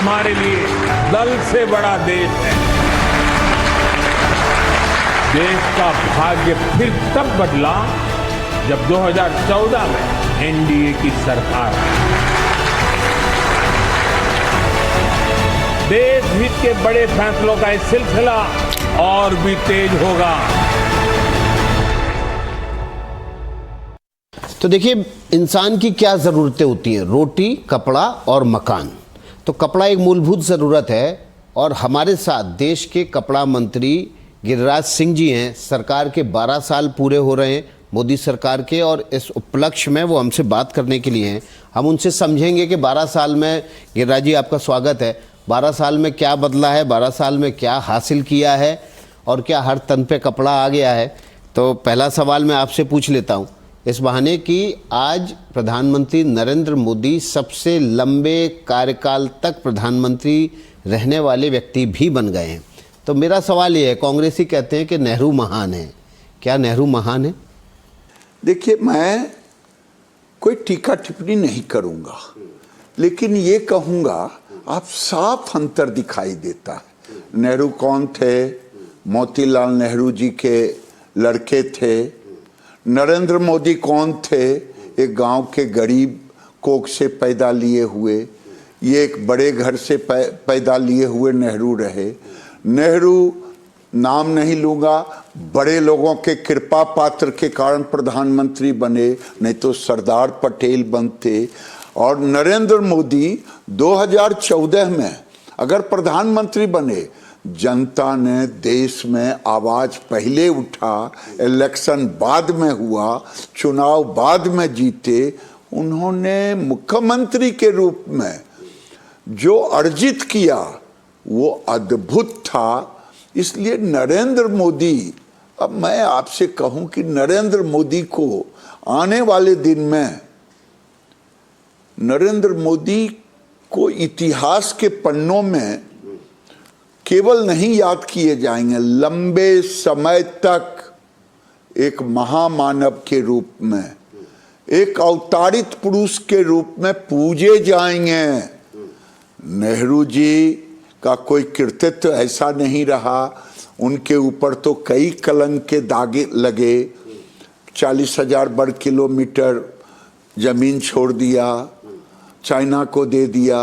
हमारे लिए दल से बड़ा देश है। देश का भाग्य फिर तब बदला जब 2014 में एनडीए की सरकार आई। देश हित के बड़े फैसलों का ये सिलसिला और भी तेज होगा। तो देखिए, इंसान की क्या ज़रूरतें होती हैं? रोटी, कपड़ा और मकान। तो कपड़ा एक मूलभूत ज़रूरत है और हमारे साथ देश के कपड़ा मंत्री गिरिराज सिंह जी हैं। सरकार के 12 साल पूरे हो रहे हैं मोदी सरकार के, और इस उपलक्ष्य में वो हमसे बात करने के लिए हैं। हम उनसे समझेंगे कि 12 साल में, गिरिराज जी आपका स्वागत है, 12 साल में क्या बदला है, 12 साल में क्या हासिल किया है और क्या हर तन पे कपड़ा आ गया है। तो पहला सवाल मैं आपसे पूछ लेता हूँ, इस बहाने कि आज प्रधानमंत्री नरेंद्र मोदी सबसे लंबे कार्यकाल तक प्रधानमंत्री रहने वाले व्यक्ति भी बन गए हैं। तो मेरा सवाल ये है, कांग्रेसी कहते हैं कि नेहरू महान है, क्या नेहरू महान है? देखिए, मैं कोई टीका टिप्पणी नहीं करूंगा, लेकिन ये कहूंगा आप साफ अंतर दिखाई देता है। नेहरू कौन थे? मोतीलाल नेहरू जी के लड़के थे। नरेंद्र मोदी कौन थे? एक गांव के गरीब कोख से पैदा लिए हुए, ये एक बड़े घर से पैदा लिए हुए नेहरू रहे। नेहरू नाम नहीं लूँगा, बड़े लोगों के कृपा पात्र के कारण प्रधानमंत्री बने, नहीं तो सरदार पटेल बनते। और नरेंद्र मोदी 2014 में अगर प्रधानमंत्री बने, जनता ने देश में आवाज पहले उठा, इलेक्शन बाद में हुआ, चुनाव बाद में जीते, उन्होंने मुख्यमंत्री के रूप में जो अर्जित किया वो अद्भुत था। इसलिए नरेंद्र मोदी, अब मैं आपसे कहूं कि नरेंद्र मोदी को आने वाले दिन में, नरेंद्र मोदी को इतिहास के पन्नों में केवल नहीं याद किए जाएंगे, लंबे समय तक एक महामानव के रूप में, एक अवतारित पुरुष के रूप में पूजे जाएंगे। नेहरू जी का कोई कृतित्व ऐसा नहीं रहा, उनके ऊपर तो कई कलंक के दागे लगे। 40,000 वर्ग किलोमीटर जमीन छोड़ दिया, चाइना को दे दिया,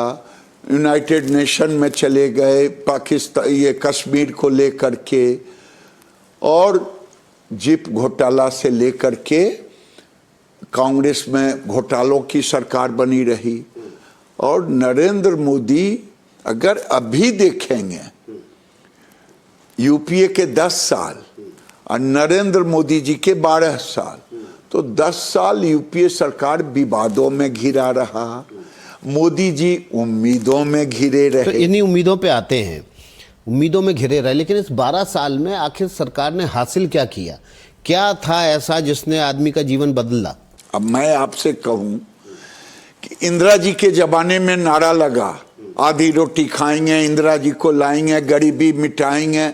यूनाइटेड नेशन में चले गए पाकिस्तान, ये कश्मीर को लेकर के, और जिप घोटाला से लेकर के कांग्रेस में घोटालों की सरकार बनी रही। और नरेंद्र मोदी अगर अभी देखेंगे यूपीए के 10 साल और नरेंद्र मोदी जी के 12 साल, तो 10 साल यूपीए सरकार विवादों में घिरा रहा, मोदी जी उम्मीदों में घिरे रहे। तो इन्हीं उम्मीदों पे आते हैं, उम्मीदों में घिरे रहे, लेकिन इस 12 साल में आखिर सरकार ने हासिल क्या किया? क्या था ऐसा जिसने आदमी का जीवन बदला? अब मैं आपसे कहूं कि इंदिरा जी के जमाने में नारा लगा, आधी रोटी खाएंगे, इंदिरा जी को लाएंगे, गरीबी मिटाएंगे।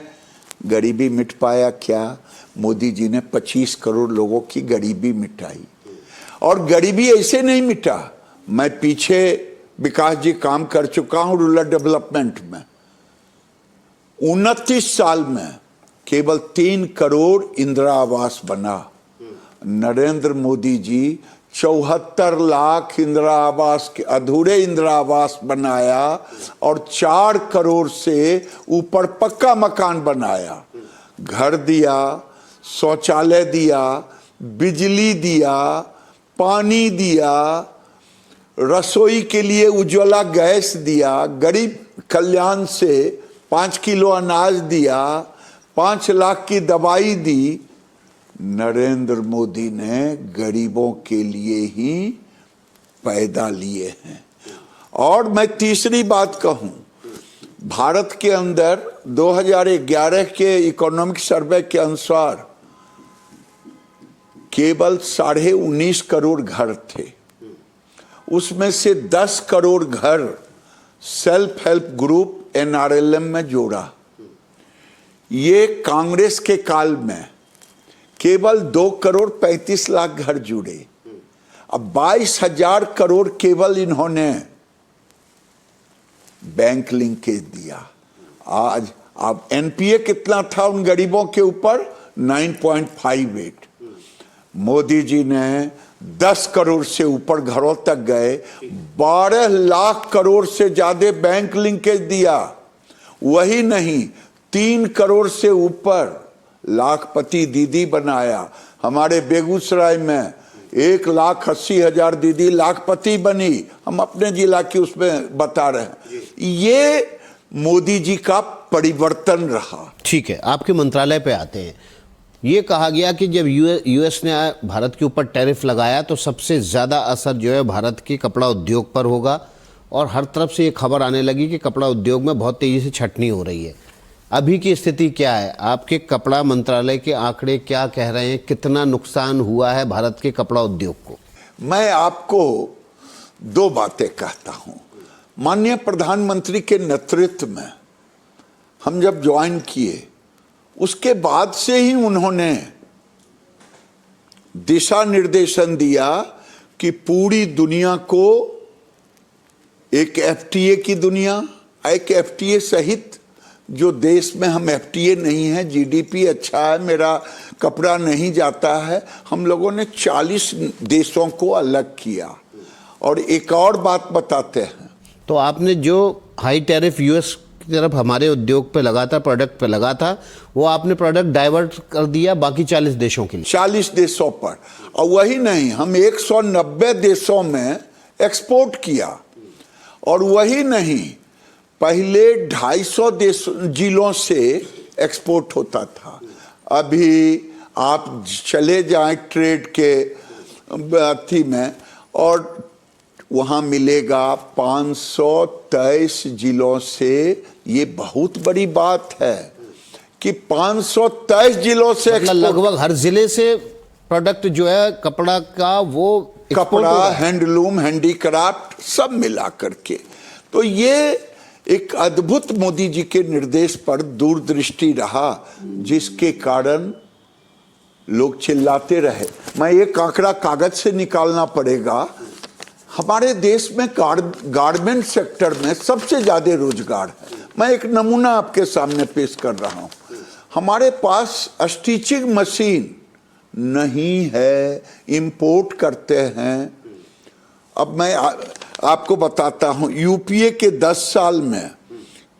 गरीबी मिट पाया क्या? मोदी जी ने 25 करोड़ लोगों की गरीबी मिटाई। और गरीबी ऐसे नहीं मिटा, मैं पीछे विकास जी काम कर चुका हूं रूरल डेवलपमेंट में। 29 साल में केवल 3 करोड़ इंदिरा आवास बना। नरेंद्र मोदी जी 74 लाख इंदिरा आवास के अधूरे इंदिरा आवास बनाया और 4 करोड़ से ऊपर पक्का मकान बनाया। घर दिया, शौचालय दिया, बिजली दिया, पानी दिया, रसोई के लिए उज्ज्वला गैस दिया, गरीब कल्याण से 5 किलो अनाज दिया, 5 लाख की दवाई दी। नरेंद्र मोदी ने गरीबों के लिए ही पैदा लिए हैं। और मैं तीसरी बात कहूं, भारत के अंदर 2011 के इकोनॉमिक सर्वे के अनुसार केवल 19.5 करोड़ घर थे। उसमें से 10 करोड़ घर सेल्फ हेल्प ग्रुप एनआरएलएम में जोड़ा। ये कांग्रेस के काल में केवल 2 करोड़ 35 लाख घर जुड़े। अब 22,000 करोड़ केवल इन्होंने बैंक लिंकेज दिया। आज अब एनपीए कितना था उन गरीबों के ऊपर? 9.58। मोदी जी ने 10 करोड़ से ऊपर घरों तक गए, 12 लाख करोड़ से ज्यादा बैंक लिंकेज दिया। वही नहीं, 3 करोड़ से ऊपर लाखपति दीदी बनाया। हमारे बेगूसराय में 1,80,000 दीदी लाखपति बनी। हम अपने जिला की उसमें बता रहे हैं। ये मोदी जी का परिवर्तन रहा। ठीक है, आपके मंत्रालय पे आते हैं। ये कहा गया कि जब यूएस ने भारत के ऊपर टैरिफ लगाया तो सबसे ज़्यादा असर जो है भारत के कपड़ा उद्योग पर होगा, और हर तरफ से ये खबर आने लगी कि कपड़ा उद्योग में बहुत तेज़ी से छटनी हो रही है। अभी की स्थिति क्या है? आपके कपड़ा मंत्रालय के आंकड़े क्या कह रहे हैं? कितना नुकसान हुआ है भारत के कपड़ा उद्योग को? मैं आपको 2 बातें कहता हूं। माननीय प्रधानमंत्री के नेतृत्व में हम जब ज्वाइन किए, उसके बाद से ही उन्होंने दिशा निर्देशन दिया कि पूरी दुनिया को एक एफटीए की दुनिया, एक एफटीए सहित जो देश में हम एफटीए नहीं है, जीडीपी अच्छा है, मेरा कपड़ा नहीं जाता है, हम लोगों ने 40 देशों को अलग किया। और एक और बात बताते हैं, तो आपने जो हाई टैरिफ यूएस की तरफ हमारे उद्योग पे लगा था, प्रोडक्ट पे लगा था, वो आपने प्रोडक्ट डाइवर्ट कर दिया बाकी 40 देशों के लिए। 40 देशों पर। और वही नहीं, हम 190 देशों में एक्सपोर्ट किया। और वही नहीं, पहले 250 जिलों से एक्सपोर्ट होता था। अभी आप चले जाएं ट्रेड के अथी में और वहाँ मिलेगा 523 जिलों से। ये बहुत बड़ी बात है कि 523 जिलों से लगभग हर जिले से प्रोडक्ट जो है कपड़ा का, वो कपड़ा, हैंडलूम, हैंडीक्राफ्ट सब मिला करके। तो ये एक अद्भुत मोदी जी के निर्देश पर दूरदृष्टि रहा, जिसके कारण लोग चिल्लाते रहे। मैं एक आंकड़ा कागज से निकालना पड़ेगा। हमारे देश में गारमेंट सेक्टर में सबसे ज्यादा रोजगार है। मैं एक नमूना आपके सामने पेश कर रहा हूं। हमारे पास स्टिचिंग मशीन नहीं है, इंपोर्ट करते हैं। अब मैं आपको बताता हूं, यूपीए के 10 साल में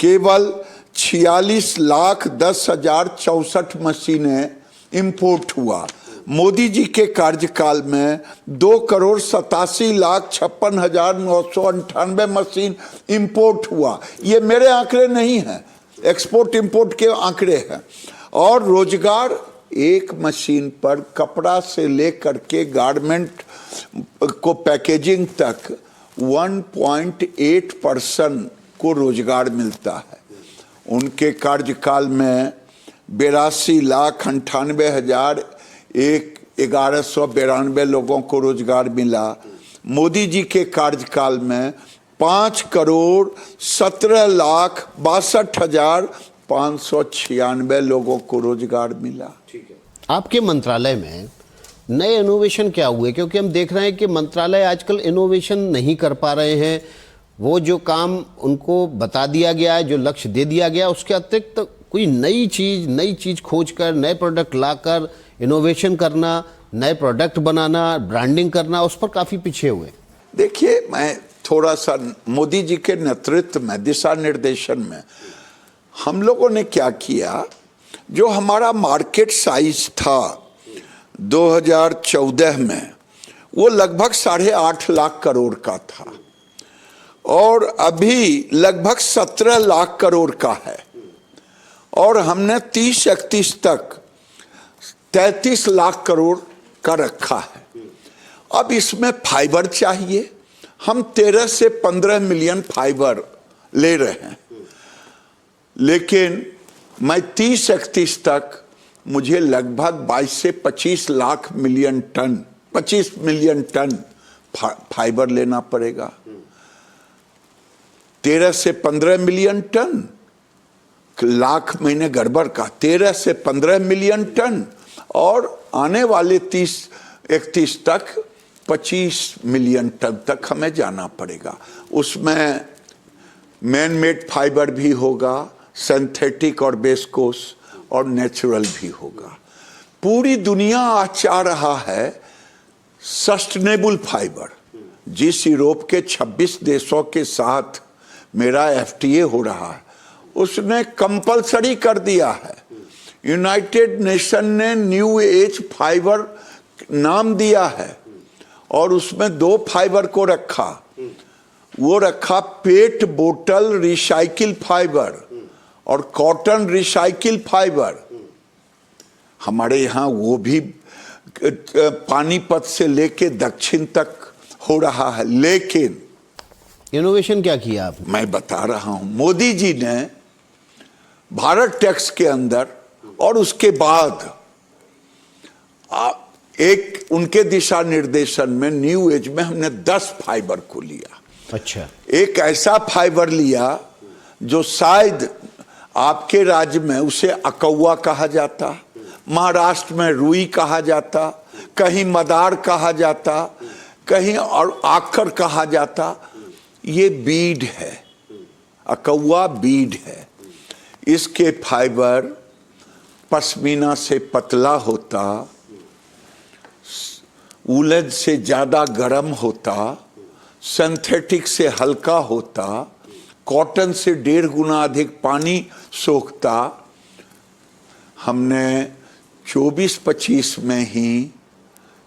केवल 46,10,064 मशीनें इंपोर्ट हुआ। मोदी जी के कार्यकाल में 2,87,56,998 मशीन इंपोर्ट हुआ। ये मेरे आंकड़े नहीं हैं, एक्सपोर्ट इंपोर्ट के आंकड़े हैं। और रोजगार एक मशीन पर कपड़ा से लेकर के गारमेंट को पैकेजिंग तक 1.8% को रोजगार मिलता है। उनके कार्यकाल में 82,98,1192 लोगों को रोजगार मिला। मोदी जी के कार्यकाल में 5,67,62,596 लोगों को रोजगार मिला। आपके मंत्रालय में नए इनोवेशन क्या हुए? क्योंकि हम देख रहे हैं कि मंत्रालय आजकल इनोवेशन नहीं कर पा रहे हैं। वो जो काम उनको बता दिया गया है, जो लक्ष्य दे दिया गया, उसके अतिरिक्त तो कोई नई चीज़ खोज कर, नए प्रोडक्ट लाकर इनोवेशन करना, नए प्रोडक्ट बनाना, ब्रांडिंग करना, उस पर काफ़ी पीछे हुए। देखिए, मैं थोड़ा सा मोदी जी के नेतृत्व में, दिशा निर्देशन में हम लोगों ने क्या किया, जो हमारा मार्केट साइज था 2014 में, वो लगभग 8.5 लाख करोड़ का था और अभी लगभग 17 लाख करोड़ का है। और हमने 30-31 तक 33 लाख करोड़ का रखा है। अब इसमें फाइबर चाहिए। हम 13 से 15 मिलियन फाइबर ले रहे हैं, लेकिन मैं 30-31 तक मुझे लगभग 22 से 25 मिलियन टन फाइबर लेना पड़ेगा। 13 से 15 मिलियन टन, लाख महीने गड़बड़ का, 13 से 15 मिलियन टन, और आने वाले 30-31 तक 25 मिलियन टन तक हमें जाना पड़ेगा। उसमें मैन मेड फाइबर भी होगा, सिंथेटिक और बेस्कोस, और नेचुरल भी होगा। पूरी दुनिया आज चाह रहा है सस्टेनेबल फाइबर। जिस यूरोप के 26 देशों के साथ मेरा FTA हो रहा है, उसने कंपलसरी कर दिया है। यूनाइटेड नेशन ने न्यू एज फाइबर नाम दिया है और उसमें 2 फाइबर को रखा। वो रखा पेट बोतल रिसाइकिल फाइबर और कॉटन रिसाइकिल फाइबर। हमारे यहाँ वो भी पानीपत से लेके दक्षिण तक हो रहा है। लेकिन इनोवेशन क्या किया आपने? मैं बता रहा हूं, मोदी जी ने भारत टैक्स के अंदर और उसके बाद एक उनके दिशा निर्देशन में न्यू एज में हमने 10 फाइबर को लिया। अच्छा। एक ऐसा फाइबर लिया जो शायद आपके राज्य में उसे अकौवा कहा जाता, महाराष्ट्र में रुई कहा जाता, कहीं मदार कहा जाता, कहीं और आकर कहा जाता। ये बीड है, अकौवा बीड है। इसके फाइबर पश्मीना से पतला होता, वूलन से ज्यादा गर्म होता, सिंथेटिक से हल्का होता, कॉटन से 1.5 गुना अधिक पानी सोखता। हमने 24-25 में ही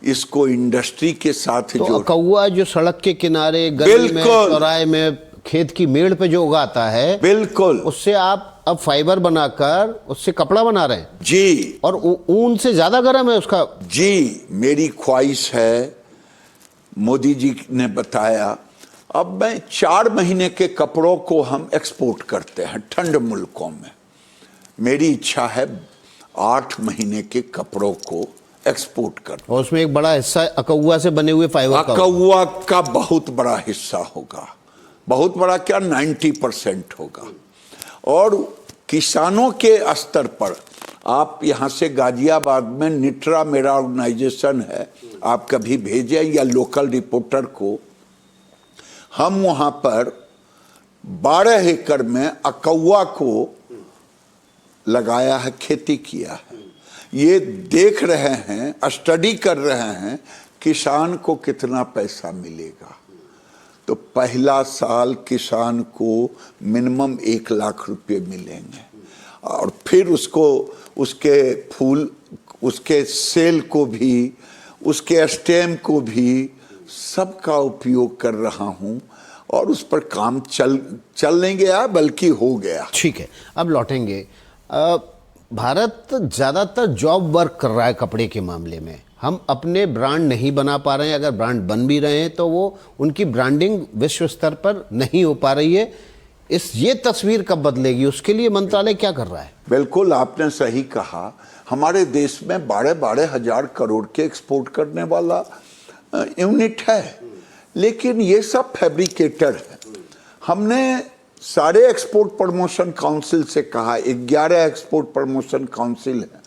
इसको इंडस्ट्री के साथ तो अकौवा जो सड़क के किनारे, गली में, चौराहे में, खेत की मेड़ पे जो उगाता है, बिल्कुल, उससे आप अब फाइबर बनाकर उससे कपड़ा बना रहे हैं जी। और ऊन से ज्यादा गर्म है उसका। जी, मेरी ख्वाहिश है, मोदी जी ने बताया, अब मैं 4 महीने के कपड़ों को हम एक्सपोर्ट करते हैं ठंड मुल्कों में। मेरी इच्छा है 8 महीने के कपड़ों को एक्सपोर्ट कर। और उसमें एक बड़ा हिस्सा अकौवा से बने हुए फाइबर का, अकौवा का बहुत बड़ा हिस्सा होगा। बहुत बड़ा क्या, 90% होगा। और किसानों के स्तर पर आप यहाँ से गाजियाबाद में निट्रा मेरा ऑर्गेनाइजेशन है, आप कभी भेजें या लोकल रिपोर्टर को। हम वहाँ पर 12 एकड़ में अकौवा को लगाया है, खेती किया है। ये देख रहे हैं, स्टडी कर रहे हैं किसान को कितना पैसा मिलेगा। तो पहला साल किसान को मिनिमम 1 लाख रुपए मिलेंगे और फिर उसको उसके फूल, उसके सेल को भी, उसके स्टेम को भी, सबका उपयोग कर रहा हूं और उस पर काम चल नहीं गया बल्कि हो गया। ठीक है, अब लौटेंगे। भारत ज़्यादातर जॉब वर्क कर रहा है कपड़े के मामले में। हम अपने ब्रांड नहीं बना पा रहे हैं, अगर ब्रांड बन भी रहे हैं तो वो उनकी ब्रांडिंग विश्व स्तर पर नहीं हो पा रही है। ये तस्वीर कब बदलेगी, उसके लिए मंत्रालय क्या कर रहा है? बिल्कुल आपने सही कहा। हमारे देश में 12-12 हजार करोड़ के एक्सपोर्ट करने वाला यूनिट है, लेकिन ये सब फैब्रिकेटर है। हमने सारे एक्सपोर्ट प्रमोशन काउंसिल से कहा, 11 एक्सपोर्ट प्रमोशन काउंसिल है,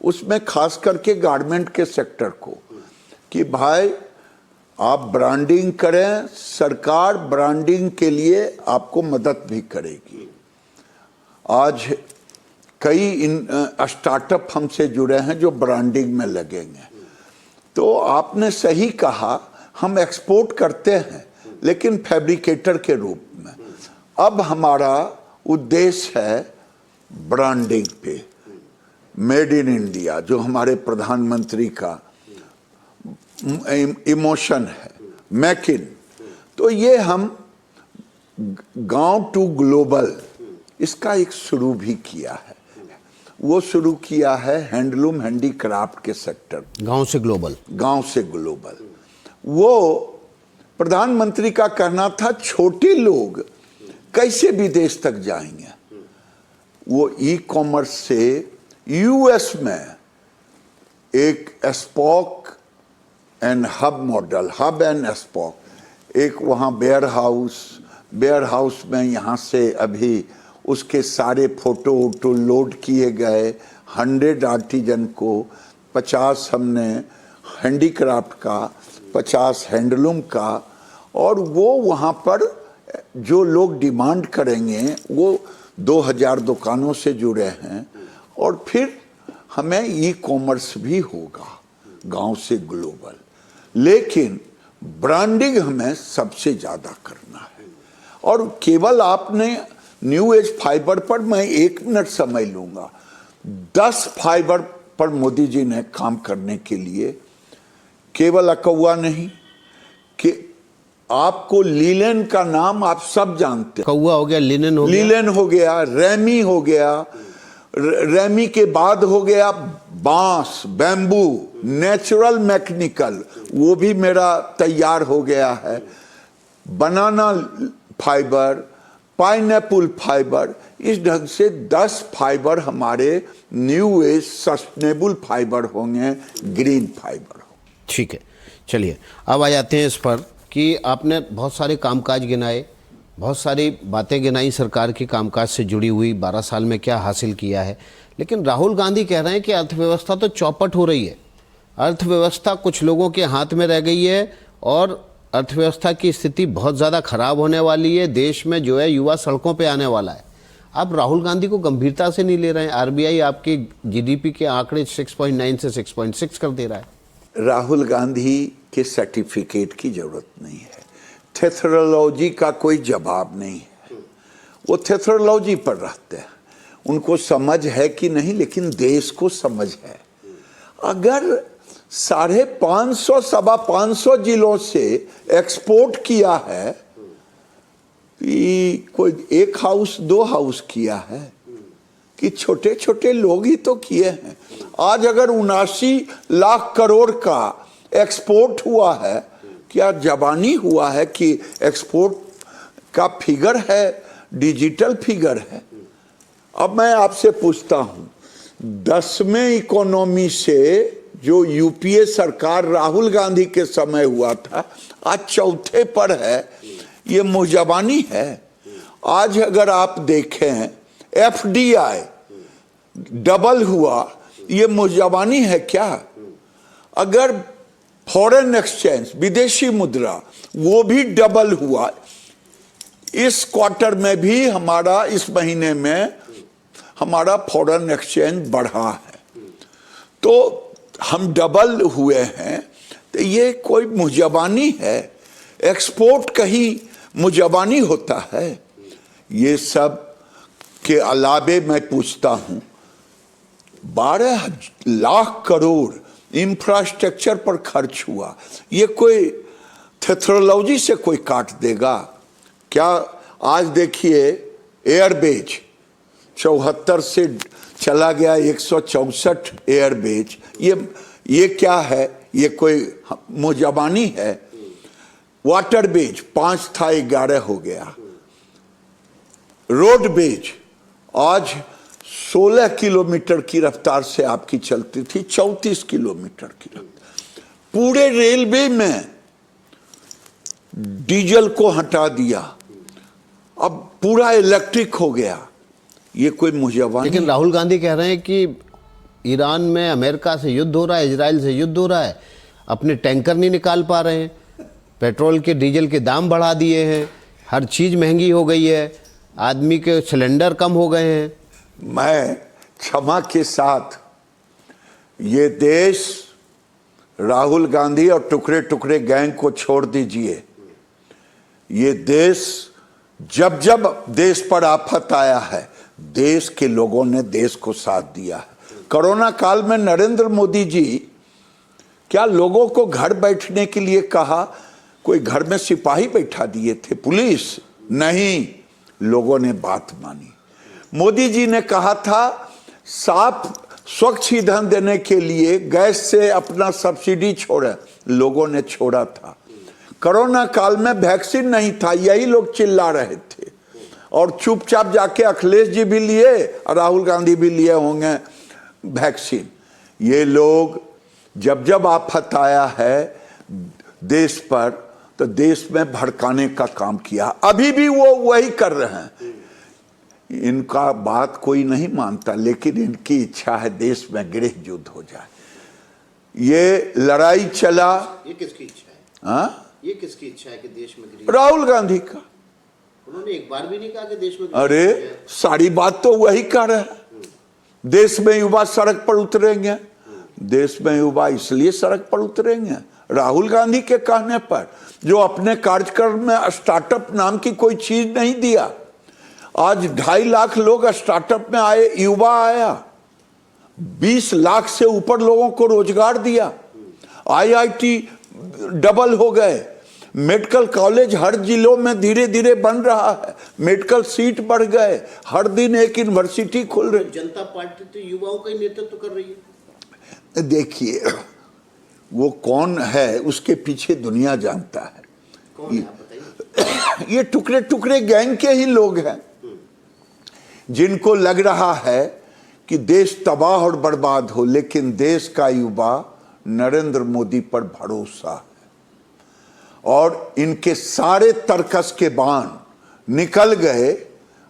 उसमें खास करके गारमेंट के सेक्टर को, कि भाई आप ब्रांडिंग करें, सरकार ब्रांडिंग के लिए आपको मदद भी करेगी। आज कई स्टार्टअप हमसे जुड़े हैं जो ब्रांडिंग में लगेंगे। तो आपने सही कहा, हम एक्सपोर्ट करते हैं लेकिन फैब्रिकेटर के रूप में। अब हमारा उद्देश्य है ब्रांडिंग पे, मेड इन इंडिया, जो हमारे प्रधानमंत्री का इमोशन है, मेक इन। तो ये हम गांव टू ग्लोबल, इसका एक शुरू भी किया है। वो शुरू किया है हैंडलूम हैंडीक्राफ्ट के सेक्टर, गांव से ग्लोबल। गांव से ग्लोबल। वो प्रधानमंत्री का कहना था छोटे लोग कैसे विदेश तक जाएंगे। वो ई कॉमर्स से यूएस में एक spoke and hub model, hub and spoke, एक वहाँ वेयर हाउस में यहाँ से अभी उसके सारे फोटो वोटो लोड किए गए। 100 आर्टिजन को, 50 हमने हैंडीक्राफ्ट का, 50 हैंडलूम का, और वो वहाँ पर जो लोग डिमांड करेंगे वो 2000 दुकानों से जुड़े हैं, और फिर हमें ई कॉमर्स भी होगा गांव से ग्लोबल, लेकिन ब्रांडिंग हमें सबसे ज़्यादा करना है। और केवल आपने न्यू एज फाइबर पर मैं 1 मिनट समय लूँगा। 10 फाइबर पर मोदी जी ने काम करने के लिए केवल अकौआ नहीं कि आपको लीलन का नाम आप सब जानते हैं, कौआ हो गया, लिनन हो गया, लीलन हो गया, रेमी हो गया, रेमी के बाद हो गया बांस, बैम्बू, नेचुरल मैकेनिकल, वो भी मेरा तैयार हो गया है, बनाना फाइबर, पाइनएप्पल फाइबर। इस ढंग से 10 फाइबर हमारे न्यू एज सस्टेनेबल फाइबर होंगे, ग्रीन फाइबर हो। ठीक है, चलिए अब आ जाते हैं इस पर कि आपने बहुत सारे कामकाज गिनाए, बहुत सारी बातें गिनाई सरकार की कामकाज से जुड़ी हुई, 12 साल में क्या हासिल किया है। लेकिन राहुल गांधी कह रहे हैं कि अर्थव्यवस्था तो चौपट हो रही है, अर्थव्यवस्था कुछ लोगों के हाथ में रह गई है और अर्थव्यवस्था की स्थिति बहुत ज़्यादा खराब होने वाली है, देश में जो है युवा सड़कों पे आने वाला है। आप राहुल गांधी को गंभीरता से नहीं ले रहे हैं। आरबीआई आपके जीडीपी के आंकड़े 6.9 से 6.6 कर दे रहा है। राहुल गांधी के सर्टिफिकेट की जरूरत नहीं है, थेथरोलॉजी का कोई जवाब नहीं है, वो थेथरोलॉजी पर रहते हैं, उनको समझ है कि नहीं, लेकिन देश को समझ है। अगर 550 सवा 500 जिलों से एक्सपोर्ट किया है, कि कोई 1 हाउस 2 हाउस किया है कि छोटे छोटे लोग ही तो किए हैं। आज अगर 79 लाख करोड़ का एक्सपोर्ट हुआ है, क्या जबानी हुआ है कि एक्सपोर्ट का फिगर है, डिजिटल फिगर है। अब मैं आपसे पूछता हूं, 10वें इकोनॉमी से जो यूपीए सरकार राहुल गांधी के समय हुआ था, आज 4थे पर है, ये मुजबानी है। आज अगर आप देखें एफडीआई डबल हुआ, ये मुजबानी है क्या? अगर फॉरेन एक्सचेंज, विदेशी मुद्रा, वो भी डबल हुआ, इस क्वार्टर में भी हमारा, इस महीने में हमारा फॉरेन एक्सचेंज बढ़ा है, तो हम डबल हुए हैं। तो ये कोई मुजबानी है? एक्सपोर्ट कहीं मुजबानी होता है? ये सब के अलावे मैं पूछता हूं, 12 लाख करोड़ इंफ्रास्ट्रक्चर पर खर्च हुआ, ये कोई थेथरोलॉजी से कोई काट देगा क्या? आज देखिए एयरबेज 74 से चला गया 164 एयरबेज, ये क्या है? ये कोई मुजबानी है? वाटर बेज 5 था 11 हो गया। रोड बेज आज 16 किलोमीटर की रफ्तार से आपकी चलती थी 34 किलोमीटर की रफ्तार। पूरे रेलवे में डीजल को हटा दिया, अब पूरा इलेक्ट्रिक हो गया। ये कोई मुजबानी? लेकिन राहुल गांधी कह रहे हैं कि ईरान में अमेरिका से युद्ध हो रहा है, इजराइल से युद्ध हो रहा है, अपने टैंकर नहीं निकाल पा रहे हैं, पेट्रोल के डीजल के दाम बढ़ा दिए हैं, हर चीज़ महंगी हो गई है, आदमी के सिलेंडर कम हो गए हैं। मैं क्षमा के साथ, ये देश राहुल गांधी और टुकड़े टुकड़े गैंग को छोड़ दीजिए। ये देश, जब जब देश पर आफत आया है, देश के लोगों ने देश को साथ दिया है। कोरोना काल में नरेंद्र मोदी जी क्या लोगों को घर बैठने के लिए कहा? कोई घर में सिपाही बैठा दिए थे, पुलिस नहीं, लोगों ने बात मानी। मोदी जी ने कहा था साफ स्वच्छ ईंधन देने के लिए गैस से अपना सब्सिडी छोड़े, लोगों ने छोड़ा था। कोरोना काल में वैक्सीन नहीं था, यही लोग चिल्ला रहे थे, और चुपचाप जाके अखिलेश जी भी लिए और राहुल गांधी भी लिए होंगे वैक्सीन। ये लोग जब जब आफत आया है देश पर, तो देश में भड़काने का काम किया। अभी भी वो वही कर रहे हैं। इनका बात कोई नहीं मानता, लेकिन इनकी इच्छा है देश में गृह युद्ध हो जाए। ये लड़ाई चला, ये किसकी इच्छा है? हाँ, ये किसकी इच्छा है कि देश में गृह? राहुल गांधी का। उन्होंने एक बार भी नहीं कहा कि देश में अरे सारी बात तो वही कर रहे हैं। देश में युवा सड़क पर उतरेंगे, देश में युवा इसलिए सड़क पर उतरेंगे राहुल गांधी के कहने पर, जो अपने कार्यक्रम में स्टार्टअप नाम की कोई चीज नहीं दिया। आज 2.5 लाख लोग स्टार्टअप में आए, युवा आया, 20 लाख से ऊपर लोगों को रोजगार दिया, IIT डबल हो गए, मेडिकल कॉलेज हर जिलों में धीरे धीरे बन रहा है, मेडिकल सीट बढ़ गए, हर दिन एक यूनिवर्सिटी खुल रही। जनता पार्टी तो युवाओं का ही नेतृत्व कर रही है। देखिए वो कौन है उसके पीछे दुनिया जानता है। कौन है आप बताइए। ये टुकड़े टुकड़े गैंग के ही लोग हैं जिनको लग रहा है कि देश तबाह और बर्बाद हो, लेकिन देश का युवा नरेंद्र मोदी पर भरोसा है और इनके सारे तर्कस के बाण निकल गए।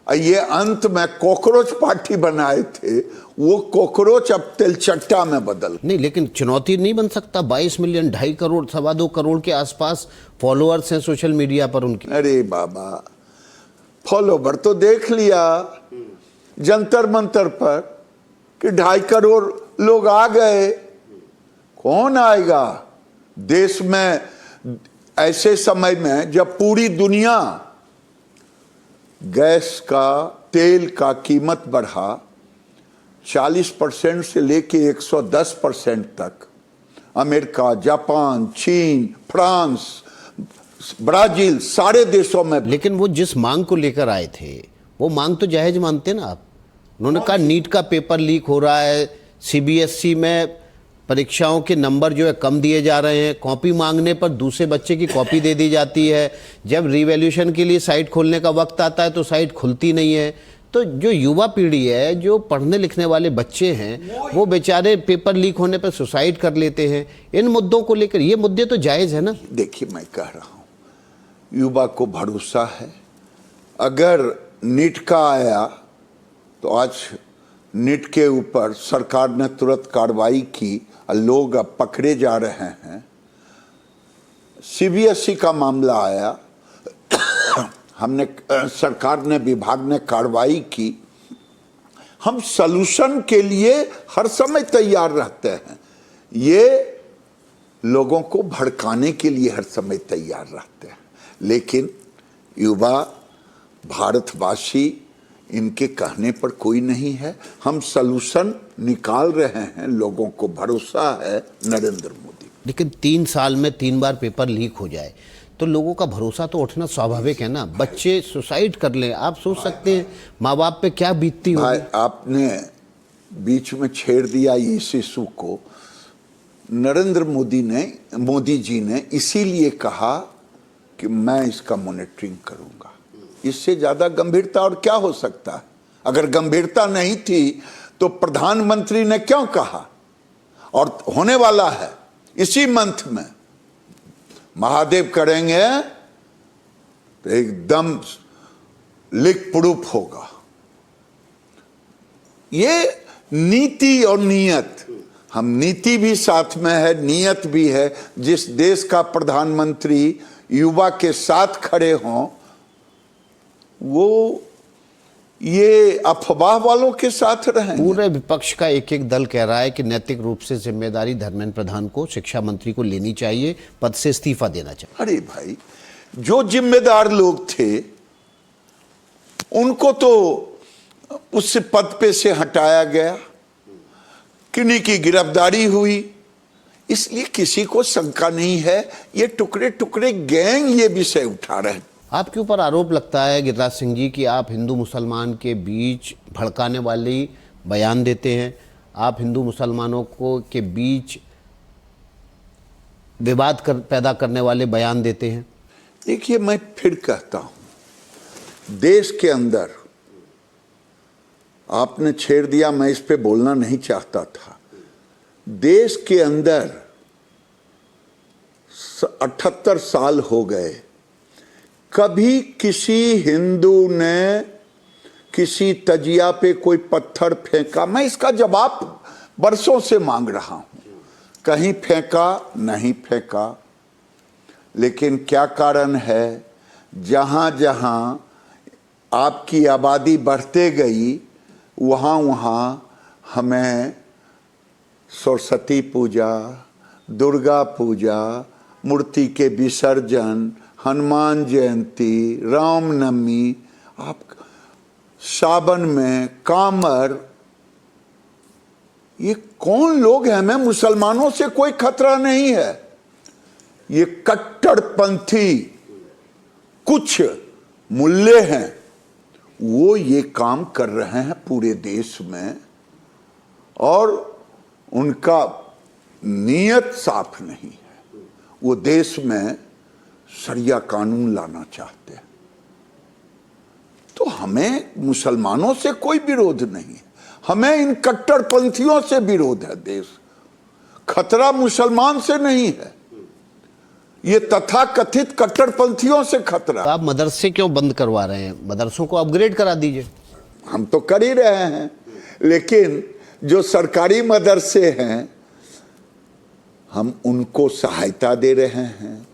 ये अंत में कॉकरोच पार्टी बनाए थे, वो कॉकरोच अब तिलचट्टा में बदल। नहीं, लेकिन चुनौती नहीं बन सकता। 22 मिलियन, 2.5 करोड़, 2.25 करोड़ के आसपास फॉलोअर्स हैं सोशल मीडिया पर उनके। अरे बाबा, फॉलोवर तो देख लिया जंतर मंतर पर कि 2.5 करोड़ लोग आ गए। कौन आएगा देश में ऐसे समय में जब पूरी दुनिया गैस का, तेल का कीमत बढ़ा 40% से लेके 110% तक। अमेरिका, जापान, चीन, फ्रांस, ब्राजील, सारे देशों में। लेकिन वो जिस मांग को लेकर आए थे वो मांग तो जायज मानते ना आप। उन्होंने कहा नीट का पेपर लीक हो रहा है, CBSE में परीक्षाओं के नंबर जो है कम दिए जा रहे हैं, कॉपी मांगने पर दूसरे बच्चे की कॉपी दे दी जाती है, जब रिवैल्यूएशन के लिए साइट खोलने का वक्त आता है तो साइट खुलती नहीं है। तो जो युवा पीढ़ी है, जो पढ़ने लिखने वाले बच्चे हैं, वो बेचारे पेपर लीक होने पर सुसाइड कर लेते हैं। इन मुद्दों को लेकर, ये मुद्दे तो जायज़ है ना। देखिए मैं कह रहा हूँ युवा को भरोसा है। अगर नीट का आया तो आज नीट के ऊपर सरकार ने तुरंत कार्रवाई की, लोग अब पकड़े जा रहे हैं। CBSE का मामला आया, हमने सरकार ने, विभाग ने कार्रवाई की। हम सलूशन के लिए हर समय तैयार रहते हैं, ये लोगों को भड़काने के लिए हर समय तैयार रहते हैं। लेकिन युवा, भारतवासी, इनके कहने पर कोई नहीं है। हम सलूशन निकाल रहे हैं, लोगों को भरोसा है नरेंद्र मोदी। लेकिन 3 साल में 3 बार पेपर लीक हो जाए तो लोगों का भरोसा तो उठना स्वाभाविक है ना। बच्चे सुसाइड कर लें, आप सोच सकते हैं माँ बाप पे क्या बीतती होगी। भाई आपने बीच में छेड़ दिया इस इशू को। नरेंद्र मोदी जी ने इसीलिए कहा कि मैं इसका मॉनिटरिंग करूंगा। इससे ज्यादा गंभीरता और क्या हो सकता है। अगर गंभीरता नहीं थी तो प्रधानमंत्री ने क्यों कहा। और होने वाला है इसी मंथ में, महादेव करेंगे तो एकदम लीक प्रूफ होगा। ये नीति और नियत, हम नीति भी साथ में है, नियत भी है। जिस देश का प्रधानमंत्री युवा के साथ खड़े हों, वो ये अफवाह वालों के साथ रहें। पूरे विपक्ष का एक दल कह रहा है कि नैतिक रूप से जिम्मेदारी धर्मेंद्र प्रधान को, शिक्षा मंत्री को लेनी चाहिए, पद से इस्तीफा देना चाहिए। अरे भाई, जो जिम्मेदार लोग थे उनको तो उस पद पे से हटाया गया, किन्हीं की गिरफ्तारी हुई, इसलिए किसी को शंका नहीं है। ये टुकड़े टुकड़े गैंग ये विषय उठा रहे हैं। आपके ऊपर आरोप लगता है गिरिराज सिंह जी कि आप हिंदू मुसलमान के बीच भड़काने वाले बयान देते हैं, आप हिंदू मुसलमानों को के बीच विवाद पैदा करने वाले बयान देते हैं। देखिए मैं फिर कहता हूं, देश के अंदर आपने छेड़ दिया, मैं इस पे बोलना नहीं चाहता था। देश के अंदर 78 साल हो गए, कभी किसी हिंदू ने किसी तजिया पे कोई पत्थर फेंका? मैं इसका जवाब बरसों से मांग रहा हूं। कहीं फेंका नहीं फेंका, लेकिन क्या कारण है? जहां जहां आपकी आबादी बढ़ते गई, वहाँ वहाँ हमें सरस्वती पूजा, दुर्गा पूजा, मूर्ति के विसर्जन, हनुमान जयंती, रामनवमी, आप सावन में कामर, ये कौन लोग हैं? हमें मुसलमानों से कोई खतरा नहीं है। ये कट्टरपंथी कुछ मुल्ले हैं, वो ये काम कर रहे हैं पूरे देश में, और उनका नीयत साफ नहीं है। वो देश में शरिया कानून लाना चाहते हैं। तो हमें मुसलमानों से कोई विरोध नहीं है, हमें इन कट्टरपंथियों से विरोध है। देश खतरा मुसलमान से नहीं है, ये तथाकथित कट्टरपंथियों से खतरा। आप मदरसे क्यों बंद करवा रहे हैं? मदरसों को अपग्रेड करा दीजिए। हम तो कर ही रहे हैं, लेकिन जो सरकारी मदरसे हैं हम उनको सहायता दे रहे हैं।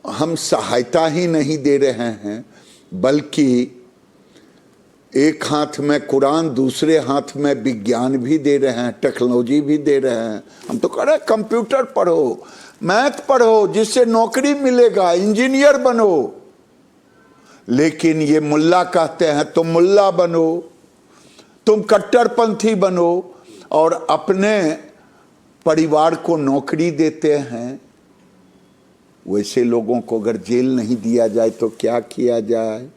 हम सहायता ही नहीं दे रहे हैं, बल्कि एक हाथ में कुरान, दूसरे हाथ में विज्ञान भी दे रहे हैं, टेक्नोलॉजी भी दे रहे हैं। हम तो कह रहे हैं कंप्यूटर पढ़ो, मैथ पढ़ो, जिससे नौकरी मिलेगा, इंजीनियर बनो। लेकिन ये मुल्ला कहते हैं तुम मुल्ला बनो, तुम कट्टरपंथी बनो, और अपने परिवार को नौकरी देते हैं। वैसे लोगों को अगर जेल नहीं दिया जाए तो क्या किया जाए?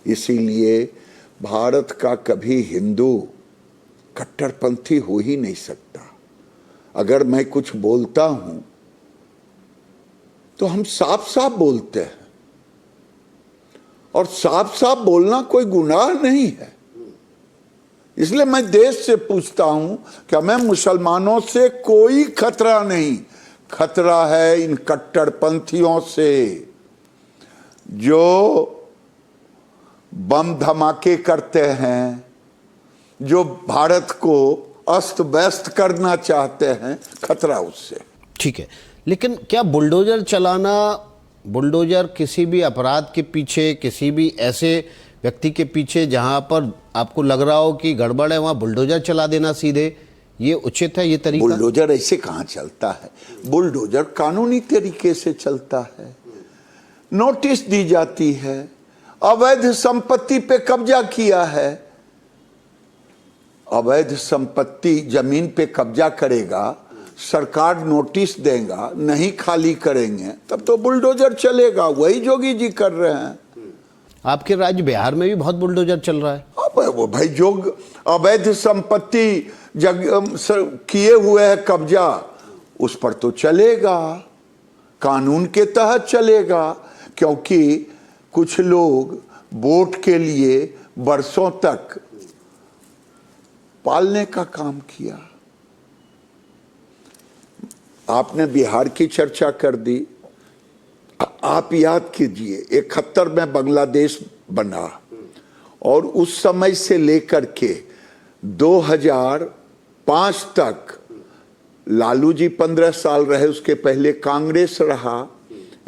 इसीलिए भारत का कभी हिंदू कट्टरपंथी हो ही नहीं सकता। अगर मैं कुछ बोलता हूं तो हम साफ साफ बोलते हैं, और साफ साफ बोलना कोई गुनाह नहीं है। इसलिए मैं देश से पूछता हूं कि हमें मुसलमानों से कोई खतरा नहीं, खतरा है इन कट्टरपंथियों से जो बम धमाके करते हैं, जो भारत को अस्त व्यस्त करना चाहते हैं। खतरा उससे। ठीक है, लेकिन क्या बुलडोजर चलाना, बुलडोजर किसी भी अपराध के पीछे, किसी भी ऐसे व्यक्ति के पीछे जहां पर आपको लग रहा हो कि गड़बड़ है, वहां बुलडोजर चला देना सीधे, ये उचित है? ये तरीका? बुलडोजर ऐसे कहाँ चलता है? बुलडोजर कानूनी तरीके से चलता है। नोटिस दी जाती है, अवैध संपत्ति पे कब्जा किया है, अवैध संपत्ति जमीन पे कब्जा करेगा, सरकार नोटिस देगा, नहीं खाली करेंगे तब तो बुलडोजर चलेगा। वही जोगी जी कर रहे हैं। आपके राज्य बिहार में भी बहुत बुलडोजर चल रहा है। अब वो भाई जो अवैध संपत्ति किए हुए है कब्जा, उस पर तो चलेगा, कानून के तहत चलेगा। क्योंकि कुछ लोग वोट के लिए बरसों तक पालने का काम किया। आपने बिहार की चर्चा कर दी। आप याद कीजिए 71 में बांग्लादेश बना, और उस समय से लेकर के 2005 तक लालू जी 15 साल रहे, उसके पहले कांग्रेस रहा।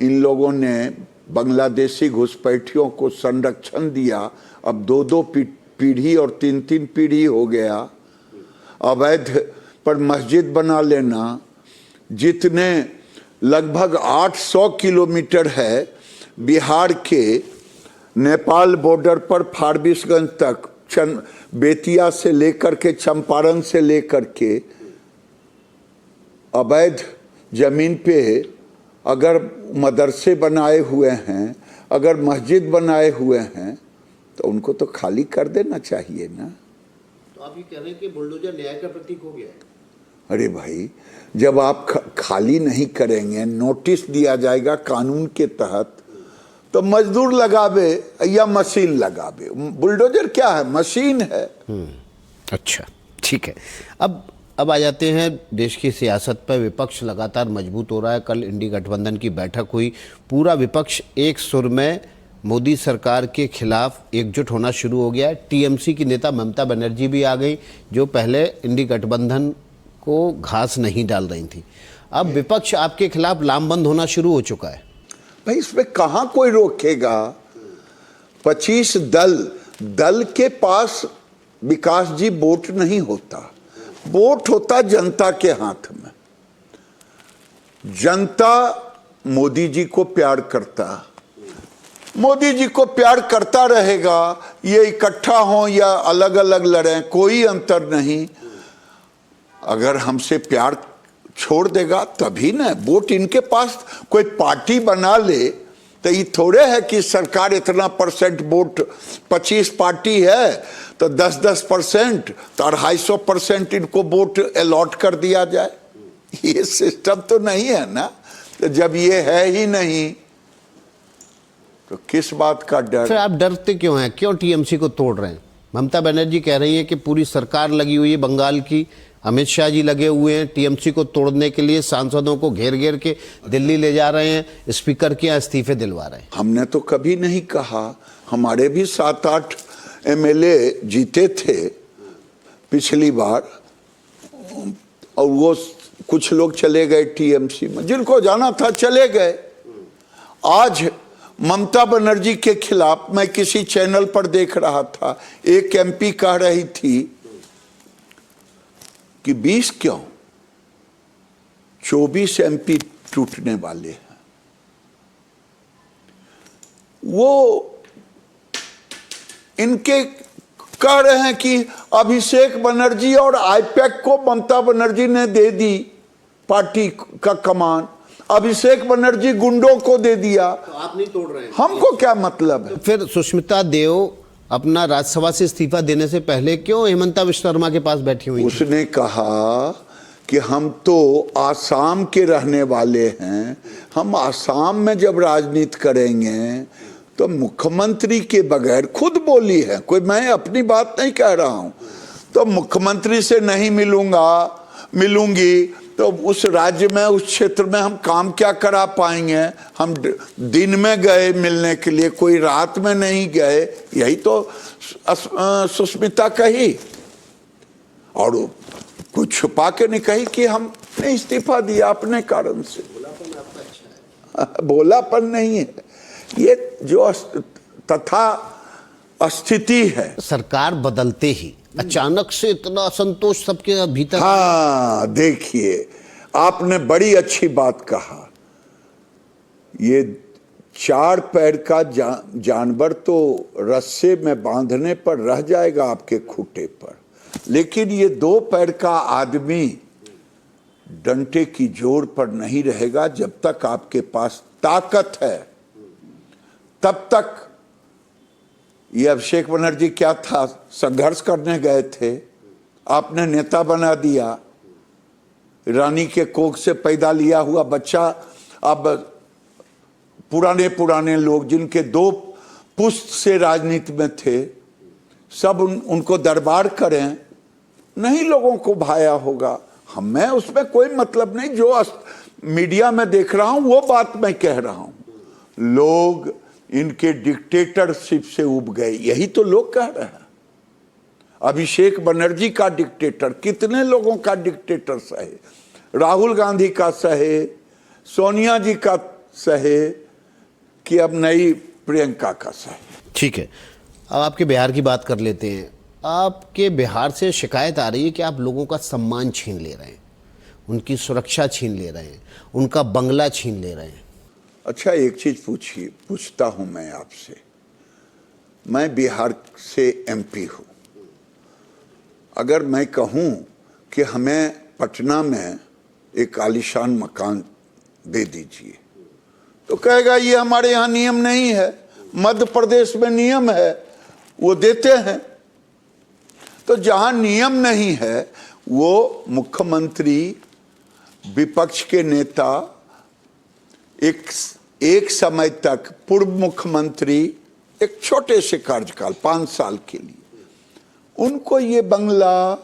इन लोगों ने बांग्लादेशी घुसपैठियों को संरक्षण दिया। अब 2-2 पीढ़ी और 3-3 पीढ़ी हो गया। अवैध पर मस्जिद बना लेना, जितने लगभग 800 किलोमीटर है बिहार के नेपाल बॉर्डर पर फारबिसगंज तक, बेतिया से लेकर के चंपारण से लेकर के अवैध जमीन पे अगर मदरसे बनाए हुए हैं, अगर मस्जिद बनाए हुए हैं, तो उनको तो खाली कर देना चाहिए ना। तो आप ये कह रहे हैं कि बुलडोजर न्याय का प्रतीक हो गया है? अरे भाई, जब आप खाली नहीं करेंगे, नोटिस दिया जाएगा कानून के तहत, तो मजदूर लगावे या मशीन लगावे। बुलडोजर क्या है? मशीन है। अच्छा, ठीक है। अब आ जाते हैं देश की सियासत पर। विपक्ष लगातार मजबूत हो रहा है। कल इंडी गठबंधन की बैठक हुई, पूरा विपक्ष एक सुर में मोदी सरकार के खिलाफ एकजुट होना शुरू हो गया है। टीएमसी की नेता ममता बनर्जी भी आ गई, जो पहले इंडी गठबंधन को घास नहीं डाल रही थी। अब विपक्ष आपके खिलाफ लामबंद होना शुरू हो चुका है। भाई, इसमें कहाँ कोई रोकेगा? 25 दल के पास विकास जी वोट नहीं होता, वोट होता जनता के हाथ में। जनता मोदी जी को प्यार करता, मोदी जी को प्यार करता रहेगा। ये इकट्ठा हो या अलग अलग लड़ें, कोई अंतर नहीं। अगर हमसे प्यार छोड़ देगा तभी ना वोट इनके पास। कोई पार्टी बना ले तो ये थोड़े है कि सरकार इतना % वोट, 25 पार्टी है तो 10% तो 250% इनको वोट अलॉट कर दिया जाए। ये सिस्टम तो नहीं है ना। तो जब ये है ही नहीं तो किस बात का डर। फिर आप डरते क्यों हैं? क्यों टीएमसी को तोड़ रहे हैं? ममता बनर्जी कह रही है कि पूरी सरकार लगी हुई है बंगाल की, अमित शाह जी लगे हुए हैं टीएमसी को तोड़ने के लिए, सांसदों को घेर घेर के दिल्ली ले जा रहे हैं, स्पीकर के यहाँ इस्तीफे दिलवा रहे हैं। हमने तो कभी नहीं कहा, हमारे भी 7-8 MLA जीते थे पिछली बार, और वो कुछ लोग चले गए टीएमसी में, जिनको जाना था चले गए। आज ममता बनर्जी के खिलाफ मैं किसी चैनल पर देख रहा था, एक MP कह रही थी कि 20 क्यों, 24 MP टूटने वाले हैं। वो इनके कह रहे हैं कि अभिषेक बनर्जी और आईपैक को ममता बनर्जी ने दे दी पार्टी का कमान, अभिषेक बनर्जी गुंडों को दे दिया। तो आप नहीं तोड़ रहे हैं, हमको क्या मतलब है? फिर सुष्मिता देव अपना राज्यसभा से इस्तीफा देने से पहले क्यों हेमंता विश्व शर्मा के पास बैठी हुई? उसने कहा कि हम तो आसाम के रहने वाले हैं, हम आसाम में जब राजनीति करेंगे तो मुख्यमंत्री के बगैर, खुद बोली है, कोई मैं अपनी बात नहीं कह रहा हूं, तो मुख्यमंत्री से नहीं मिलूंगी तो उस राज्य में, उस क्षेत्र में हम काम क्या करा पाएंगे? हम दिन में गए मिलने के लिए, कोई रात में नहीं गए। यही तो सुष्मिता कही, और कुछ छुपा के नहीं कही कि हमने इस्तीफा दिया अपने कारण से। भोलापन नहीं है ये, जो तथा स्थिति है। सरकार बदलते ही अचानक से इतना असंतोष सबके भीतर। हाँ, देखिए आपने बड़ी अच्छी बात कहा। ये 4 पैर का जानवर तो रस्से में बांधने पर रह जाएगा आपके खूंटे पर, लेकिन ये 2 पैर का आदमी डंडे की जोर पर नहीं रहेगा। जब तक आपके पास ताकत है तब तक। ये अभिषेक बनर्जी क्या था, संघर्ष करने गए थे, आपने नेता बना दिया। रानी के कोख से पैदा लिया हुआ बच्चा, अब पुराने लोग जिनके 2 पुश्त से राजनीति में थे, सब उनको दरबार करें, नहीं लोगों को भाया होगा। मैं उसमें कोई मतलब नहीं, जो मीडिया में देख रहा हूं वो बात मैं कह रहा हूं। लोग इनके डिक्टेटरशिप से उब गए, यही तो लोग कह रहे हैं। अभिषेक बनर्जी का डिक्टेटर, कितने लोगों का डिक्टेटर सहे, राहुल गांधी का सहे, सोनिया जी का सहे, कि अब नई प्रियंका का सहे। ठीक है, अब आपके बिहार की बात कर लेते हैं। आपके बिहार से शिकायत आ रही है कि आप लोगों का सम्मान छीन ले रहे हैं, उनकी सुरक्षा छीन ले रहे हैं, उनका बंगला छीन ले रहे हैं। अच्छा, एक चीज पूछता हूं मैं आपसे। मैं बिहार से MP हूं। अगर मैं कहूं कि हमें पटना में एक आलीशान मकान दे दीजिए, तो कहेगा ये हमारे यहाँ नियम नहीं है, मध्य प्रदेश में नियम है, वो देते हैं। तो जहां नियम नहीं है, वो मुख्यमंत्री, विपक्ष के नेता, एक समय तक पूर्व मुख्यमंत्री, एक छोटे से कार्यकाल 5 साल के लिए, उनको ये बंगला,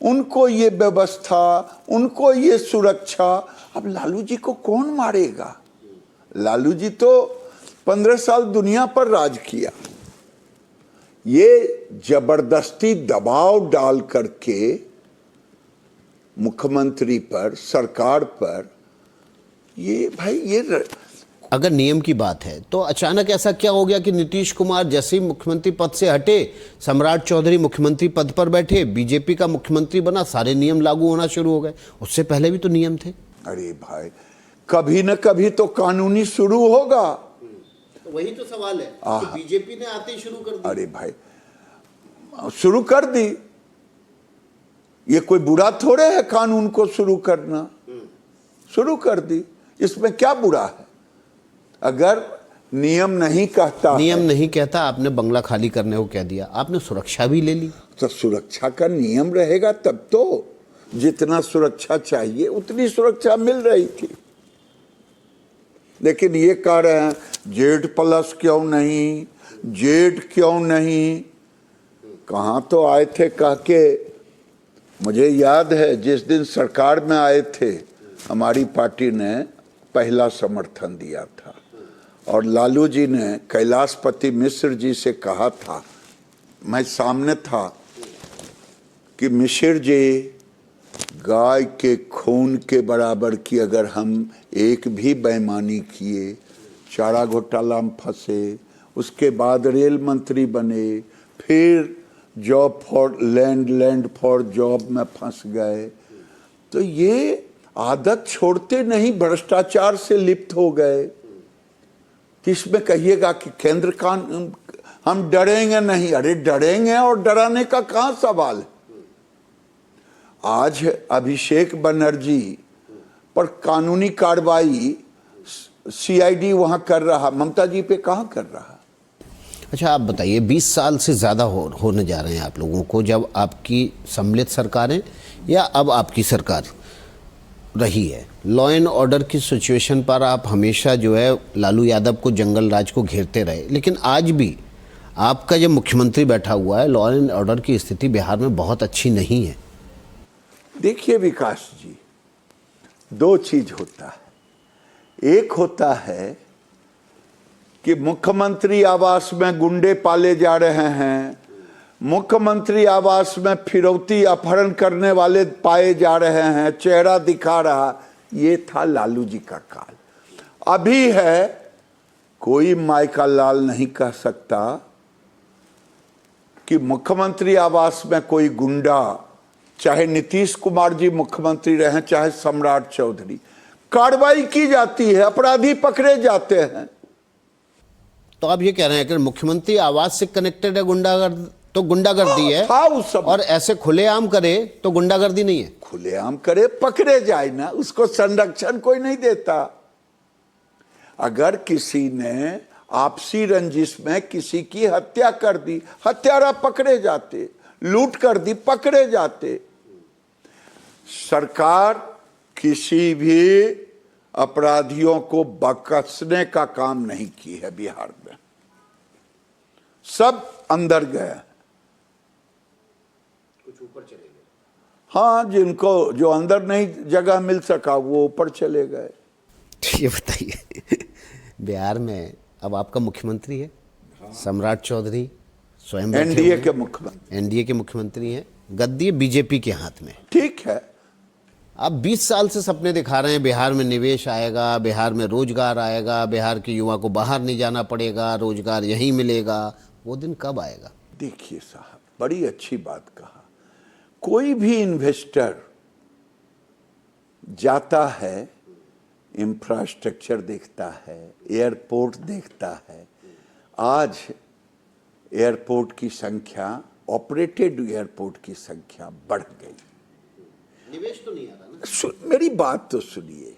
उनको ये व्यवस्था, उनको ये सुरक्षा। अब लालू जी को कौन मारेगा? लालू जी तो 15 साल दुनिया पर राज किया। ये जबरदस्ती दबाव डाल करके मुख्यमंत्री पर, सरकार पर, ये भाई ये अगर नियम की बात है तो अचानक ऐसा क्या हो गया कि नीतीश कुमार जैसे ही मुख्यमंत्री पद से हटे, सम्राट चौधरी मुख्यमंत्री पद पर बैठे, बीजेपी का मुख्यमंत्री बना, सारे नियम लागू होना शुरू हो गए? उससे पहले भी तो नियम थे। अरे भाई, कभी न कभी तो कानूनी शुरू होगा। तो वही तो सवाल है कि बीजेपी ने आते ही शुरू कर दिया। अरे भाई, शुरू कर दी, ये कोई बुरा थोड़े है कानून को शुरू करना, शुरू कर दी, इसमें क्या बुरा है? अगर नियम नहीं कहता, नियम नहीं कहता, आपने बंगला खाली करने को कह दिया, आपने सुरक्षा भी ले ली, तो सुरक्षा का नियम रहेगा तब तो। जितना सुरक्षा चाहिए उतनी सुरक्षा मिल रही थी, लेकिन ये कह रहे हैं Z+ क्यों नहीं, जेड क्यों नहीं। कहाँ तो आए थे कह के, मुझे याद है जिस दिन सरकार में आए थे हमारी पार्टी ने पहला समर्थन दिया था, और लालू जी ने कैलाशपति मिश्र जी से कहा था, मैं सामने था, कि मिश्र जी, गाय के खून के बराबर की अगर हम एक भी बेईमानी किए, चारा घोटाला में फंसे, उसके बाद रेल मंत्री बने, फिर job for land, land for job में फंस गए, तो ये आदत छोड़ते नहीं, भ्रष्टाचार से लिप्त हो गए। इसमें कहिएगा कि केंद्र का हम डरेंगे नहीं, अरे डरेंगे और डराने का कहाँ सवाल है। आज अभिषेक बनर्जी पर कानूनी कार्रवाई CID वहां कर रहा, ममता जी पे कहाँ कर रहा? अच्छा आप बताइए, 20 साल से ज़्यादा होने जा रहे हैं आप लोगों को, जब आपकी सम्मिलित सरकारें या अब आपकी सरकार रही है, लॉ एंड ऑर्डर की सिचुएशन पर आप हमेशा जो है लालू यादव को, जंगल राज को घेरते रहे, लेकिन आज भी आपका जब मुख्यमंत्री बैठा हुआ है, लॉ एंड ऑर्डर की स्थिति बिहार में बहुत अच्छी नहीं है। देखिए विकास जी, दो चीज होता है। एक होता है कि मुख्यमंत्री आवास में गुंडे पाले जा रहे हैं, मुख्यमंत्री आवास में फिरौती अपहरण करने वाले पाए जा रहे हैं, चेहरा दिखा रहा, ये था लालू जी का काल। अभी है, कोई माई का लाल नहीं कह सकता कि मुख्यमंत्री आवास में कोई गुंडा, चाहे नीतीश कुमार जी मुख्यमंत्री रहे, चाहे सम्राट चौधरी, कार्रवाई की जाती है, अपराधी पकड़े जाते हैं। तो आप ये कह रहे हैं कि मुख्यमंत्री आवास से कनेक्टेड है गुंडागर्दी, तो गुंडागर्दी है, और ऐसे खुलेआम करे तो गुंडागर्दी नहीं है? खुलेआम करे, पकड़े जाए ना, उसको संरक्षण कोई नहीं देता। अगर किसी ने आपसी रंजिश में किसी की हत्या कर दी, हत्यारा पकड़े जाते, लूट कर दी, पकड़े जाते। सरकार किसी भी अपराधियों को बख्शने का काम नहीं की है बिहार में, सब अंदर गए, कुछ ऊपर चले गए। हाँ, जिनको जो अंदर नहीं जगह मिल सका वो ऊपर चले गए। ये बताइए, बिहार में अब आपका मुख्यमंत्री है सम्राट चौधरी, स्वयं एनडीए के मुख्यमंत्री, एनडीए के मुख्यमंत्री हैं, गद्दी बीजेपी के हाथ में। ठीक है, आप 20 साल से सपने दिखा रहे हैं, बिहार में निवेश आएगा, बिहार में रोजगार आएगा, बिहार के युवा को बाहर नहीं जाना पड़ेगा, रोजगार यहीं मिलेगा, वो दिन कब आएगा? देखिए साहब, बड़ी अच्छी बात कहा। कोई भी इन्वेस्टर जाता है, इंफ्रास्ट्रक्चर देखता है, एयरपोर्ट देखता है। आज एयरपोर्ट की संख्या, ऑपरेटेड एयरपोर्ट की संख्या बढ़ गई। निवेश तो नहीं आ रहा ना। मेरी बात तो सुनिए,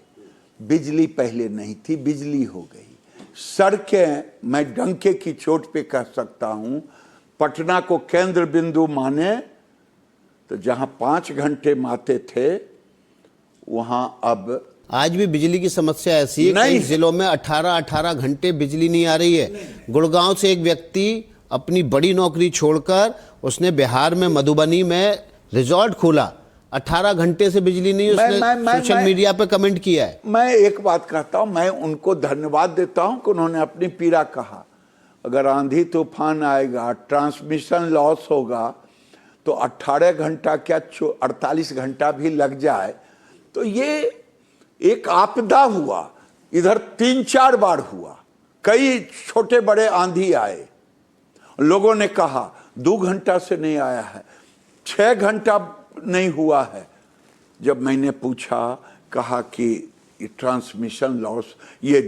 बिजली पहले नहीं थी, बिजली हो गई। सड़कें, मैं डंके की चोट पे कह सकता हूं, पटना को केंद्र बिंदु माने तो जहां 5 घंटे माते थे, वहां अब आज भी बिजली की समस्या ऐसी है, कई जिलों में 18 घंटे बिजली नहीं आ रही है। गुड़गांव से एक व्यक्ति अपनी बड़ी नौकरी छोड़कर, उसने बिहार में मधुबनी में रिजॉर्ट खोला, 18 घंटे से बिजली नहीं, उसने सोशल मीडिया पे कमेंट किया है। मैं एक बात कहता हूं, मैं उनको धन्यवाद देता हूं कि उन्होंने अपनी पीड़ा कहा। अगर आंधी तूफान आएगा, ट्रांसमिशन लॉस होगा, तो 18 घंटा क्या 48 घंटा भी लग जाए तो ये एक आपदा हुआ। इधर 3-4 बार हुआ, कई छोटे बड़े आंधी आए, लोगों ने कहा 2 घंटा से नहीं आया है, 6 घंटा नहीं हुआ है। जब मैंने पूछा, कहा कि ये ट्रांसमिशन लॉस, ये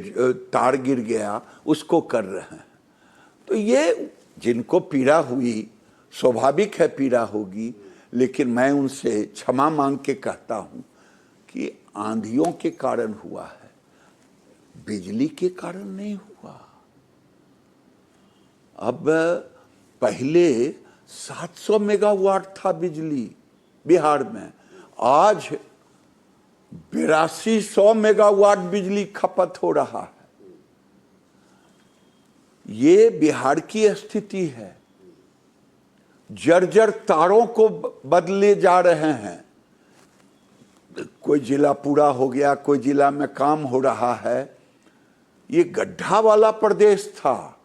तार गिर गया, उसको कर रहे हैं। तो ये जिनको पीड़ा हुई, स्वाभाविक है पीड़ा होगी, लेकिन मैं उनसे क्षमा मांग के कहता हूं कि आंधियों के कारण हुआ है, बिजली के कारण नहीं हुआ। अब पहले 700 मेगावाट था बिजली बिहार में, आज 8200 मेगावाट बिजली खपत हो रहा है। ये बिहार की स्थिति है। जर्जर तारों को बदले जा रहे हैं। कोई जिला पूरा हो गया, कोई जिला में काम हो रहा है। ये गड्ढा वाला प्रदेश था।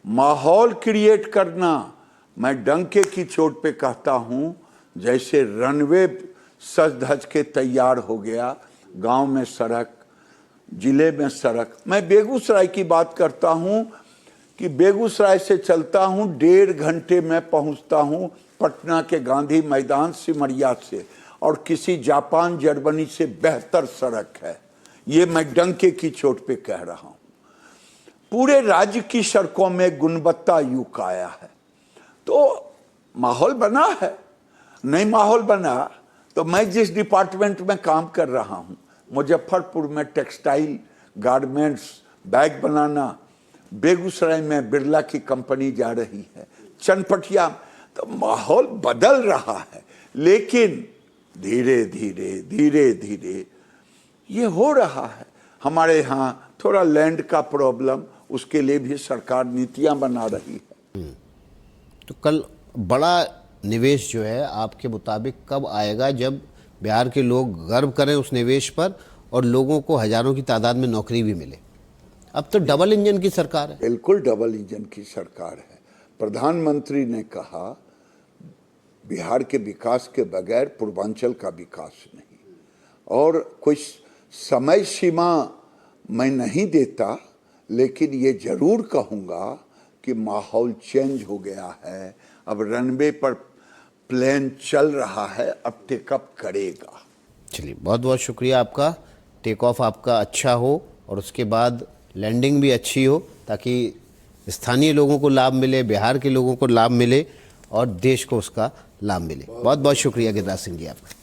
माहौल क्रिएट करना, मैं डंके की चोट पे कहता हूं, जैसे रनवे सज धज के तैयार हो गया, गांव में सड़क, जिले में सड़क। मैं बेगूसराय की बात करता हूं कि बेगूसराय से चलता हूं, 1.5 घंटे में पहुंचता हूं पटना के गांधी मैदान सिमरिया से, और किसी जापान जर्मनी से बेहतर सड़क है। ये मैं डंके की चोट पे कह रहा हूं। पूरे राज्य की सड़कों में गुणवत्ता युक्त आया है। तो माहौल बना है। नहीं माहौल बना तो मैं जिस डिपार्टमेंट में काम कर रहा हूं, मुजफ्फरपुर में टेक्सटाइल, गारमेंट्स, बैग बनाना, बेगूसराय में बिरला की कंपनी जा रही है, चनपटिया, तो माहौल बदल रहा है। लेकिन धीरे धीरे धीरे धीरे ये हो रहा है। हमारे यहाँ थोड़ा लैंड का प्रॉब्लम, उसके लिए भी सरकार नीतियां बना रही है। तो कल बड़ा निवेश जो है आपके मुताबिक कब आएगा, जब बिहार के लोग गर्व करें उस निवेश पर और लोगों को हजारों की तादाद में नौकरी भी मिले? अब तो डबल इंजन की सरकार है। बिल्कुल डबल इंजन की सरकार है। प्रधानमंत्री ने कहा बिहार के विकास के बगैर पूर्वांचल का विकास नहीं, और कोई समय सीमा मैं नहीं देता, लेकिन ये जरूर कहूँगा कि माहौल चेंज हो गया है। अब रनवे पर प्लेन चल रहा है, अब टेकअप करेगा। चलिए, बहुत बहुत शुक्रिया आपका। टेक ऑफ आपका अच्छा हो और उसके बाद लैंडिंग भी अच्छी हो, ताकि स्थानीय लोगों को लाभ मिले, बिहार के लोगों को लाभ मिले और देश को उसका लाभ मिले। बहुत बहुत शुक्रिया गिरिराज सिंह जी आपका।